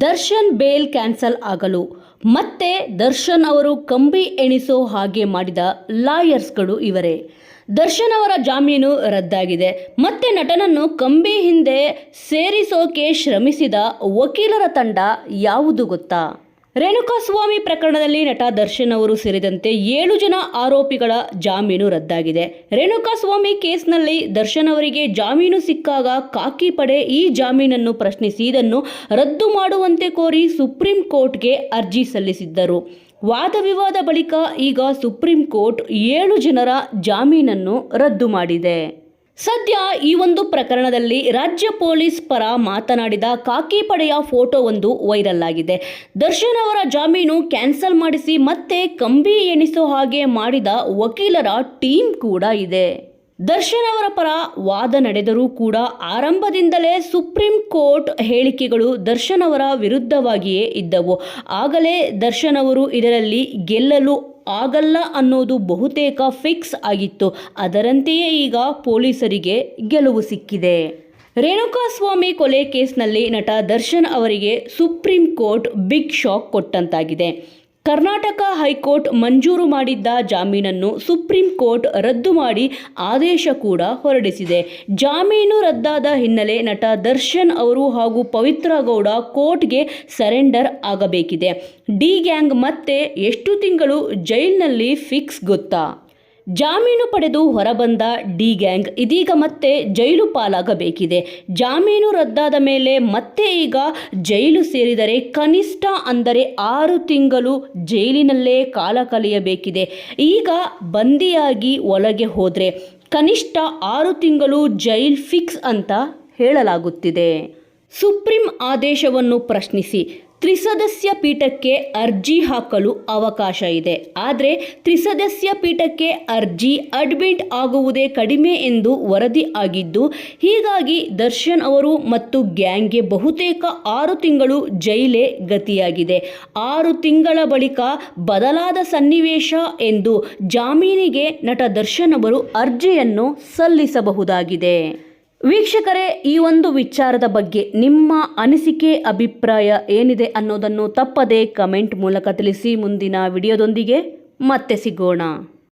Darshan bail cancel ಆಗಲು ಮತ್ತೆ ದರ್ಶನ್ ಅವರು ಕಂಬಿ ಎಣಿಸೋ ಹಾಗೆ ಮಾಡಿದ ಲಾಯರ್ಸ್ಗಳು ಇವರೇ. ದರ್ಶನ್ ಅವರ ಜಾಮೀನು ರದ್ದಾಗಿದೆ. ಮತ್ತೆ ನಟನನ್ನು ಕಂಬಿ ಹಿಂದೆ ಸೇರಿಸೋಕೆ ಶ್ರಮಿಸಿದ ವಕೀಲರ ತಂಡ ಯಾವುದು ಗೊತ್ತಾ? ರೇಣುಕಾಸ್ವಾಮಿ ಪ್ರಕರಣದಲ್ಲಿ ನಟ ದರ್ಶನ್ ಅವರು ಸೇರಿದಂತೆ 7 ಜನ ಆರೋಪಿಗಳ ಜಾಮೀನು ರದ್ದಾಗಿದೆ. ರೇಣುಕಾಸ್ವಾಮಿ ಕೇಸ್ನಲ್ಲಿ ದರ್ಶನ್ ಅವರಿಗೆ ಜಾಮೀನು ಸಿಕ್ಕಾಗ ಖಾಕಿ ಪಡೆ ಈ ಜಾಮೀನನ್ನು ಪ್ರಶ್ನಿಸಿ ಇದನ್ನು ರದ್ದು ಮಾಡುವಂತೆ ಕೋರಿ ಸುಪ್ರೀಂ ಕೋರ್ಟ್ಗೆ ಅರ್ಜಿ ಸಲ್ಲಿಸಿದ್ದರು. ವಾದ ವಿವಾದ ಬಳಿಕ ಈಗ ಸುಪ್ರೀಂ ಕೋರ್ಟ್ 7 ಜನರ ಜಾಮೀನನ್ನು ರದ್ದು ಮಾಡಿದೆ. ಸದ್ಯ ಈ ಒಂದು ಪ್ರಕರಣದಲ್ಲಿ ರಾಜ್ಯ ಪೊಲೀಸ್ ಪರ ಮಾತನಾಡಿದ ಖಾಕಿ ಪಡೆಯ ಫೋಟೋ ಒಂದು ವೈರಲ್ ಆಗಿದೆ. ದರ್ಶನ್ ಅವರ ಜಾಮೀನು ಕ್ಯಾನ್ಸಲ್ ಮಾಡಿಸಿ ಮತ್ತೆ ಕಂಬಿ ಎಣಿಸೋ ಹಾಗೆ ಮಾಡಿದ ವಕೀಲರ ಟೀಮ್ ಕೂಡ ಇದೆ. ದರ್ಶನ್ ಅವರ ಪರ ವಾದ ನಡೆದರೂ ಕೂಡ ಆರಂಭದಿಂದಲೇ ಸುಪ್ರೀಂ ಕೋರ್ಟ್ ಹೇಳಿಕೆಗಳು ದರ್ಶನ್ ಅವರ ವಿರುದ್ಧವಾಗಿಯೇ ಇದ್ದವು. ಆಗಲೇ ದರ್ಶನ್ ಅವರು ಇದರಲ್ಲಿ ಗೆಲ್ಲಲು ಆಗಲ್ಲ ಅನ್ನೋದು ಬಹುತೇಕ ಫಿಕ್ಸ್ ಆಗಿತ್ತು. ಅದರಂತೆಯೇ ಈಗ ಪೊಲೀಸರಿಗೆ ಗೆಲುವು ಸಿಕ್ಕಿದೆ. ರೇಣುಕಾಸ್ವಾಮಿ ಕೊಲೆ ಕೇಸ್ನಲ್ಲಿ ನಟ ದರ್ಶನ್ ಅವರಿಗೆ ಸುಪ್ರೀಂ ಕೋರ್ಟ್ ಬಿಗ್ ಶಾಕ್ ಕೊಟ್ಟಂತಾಗಿದೆ. ಕರ್ನಾಟಕ ಹೈಕೋರ್ಟ್ ಮಂಜೂರು ಮಾಡಿದ್ದ ಜಾಮೀನನ್ನು ಸುಪ್ರೀಂ ಕೋರ್ಟ್ ರದ್ದು ಮಾಡಿ ಆದೇಶ ಕೂಡ ಹೊರಡಿಸಿದೆ. ಜಾಮೀನು ರದ್ದಾದ ಹಿನ್ನೆಲೆ ನಟ ದರ್ಶನ್ ಅವರು ಹಾಗೂ ಪವಿತ್ರ ಗೌಡ ಕೋರ್ಟ್ಗೆ ಸರೆಂಡರ್ ಆಗಬೇಕಿದೆ. ಡಿ ಗ್ಯಾಂಗ್ ಮತ್ತೆ ಎಷ್ಟು ತಿಂಗಳು ಜೈಲಿನಲ್ಲಿ ಫಿಕ್ಸ್ ಗೊತ್ತಾ? ಜಾಮೀನು ಪಡೆದು ಹೊರಬಂದ ಡಿ ಗ್ಯಾಂಗ್ ಇದೀಗ ಮತ್ತೆ ಜೈಲು ಪಾಲಾಗಬೇಕಿದೆ. ಜಾಮೀನು ರದ್ದಾದ ಮೇಲೆ ಮತ್ತೆ ಈಗ ಜೈಲು ಸೇರಿದರೆ ಕನಿಷ್ಠ ಅಂದರೆ 6 ತಿಂಗಳು ಜೈಲಿನಲ್ಲೇ ಕಾಲ ಕಳೆಯಬೇಕಿದೆ. ಈಗ ಬಂದಿಯಾಗಿ ಒಳಗೆ ಹೋದರೆ ಕನಿಷ್ಠ 6 ತಿಂಗಳು ಜೈಲ್ ಫಿಕ್ಸ್ ಅಂತ ಹೇಳಲಾಗುತ್ತಿದೆ. ಸುಪ್ರೀಂ ಆದೇಶವನ್ನು ಪ್ರಶ್ನಿಸಿ ತ್ರಿಸದಸ್ಯ ಪೀಠಕ್ಕೆ ಅರ್ಜಿ ಹಾಕಲು ಅವಕಾಶ ಇದೆ. ಆದರೆ ತ್ರಿಸದಸ್ಯ ಪೀಠಕ್ಕೆ ಅರ್ಜಿ ಅಡ್ಮಿಟ್ ಆಗುವುದೇ ಕಡಿಮೆ ಎಂದು ವರದಿ ಆಗಿದ್ದು, ಹೀಗಾಗಿ ದರ್ಶನ್ ಅವರು ಮತ್ತು ಗ್ಯಾಂಗ್ಗೆ ಬಹುತೇಕ 6 ತಿಂಗಳು ಜೈಲೇ ಗತಿಯಾಗಿದೆ. 6 ತಿಂಗಳ ಬಳಿಕ ಬದಲಾದ ಸನ್ನಿವೇಶ ಎಂದು ಜಾಮೀನಿಗೆ ನಟ ದರ್ಶನ್ ಅವರು ಅರ್ಜಿಯನ್ನು ಸಲ್ಲಿಸಬಹುದಾಗಿದೆ. ವೀಕ್ಷಕರೇ, ಈ ಒಂದು ವಿಚಾರದ ಬಗ್ಗೆ ನಿಮ್ಮ ಅನಿಸಿಕೆ ಅಭಿಪ್ರಾಯ ಏನಿದೆ ಅನ್ನೋದನ್ನು ತಪ್ಪದೇ ಕಮೆಂಟ್ ಮೂಲಕ ತಿಳಿಸಿ. ಮುಂದಿನ ವಿಡಿಯೋದೊಂದಿಗೆ ಮತ್ತೆ ಸಿಗೋಣ.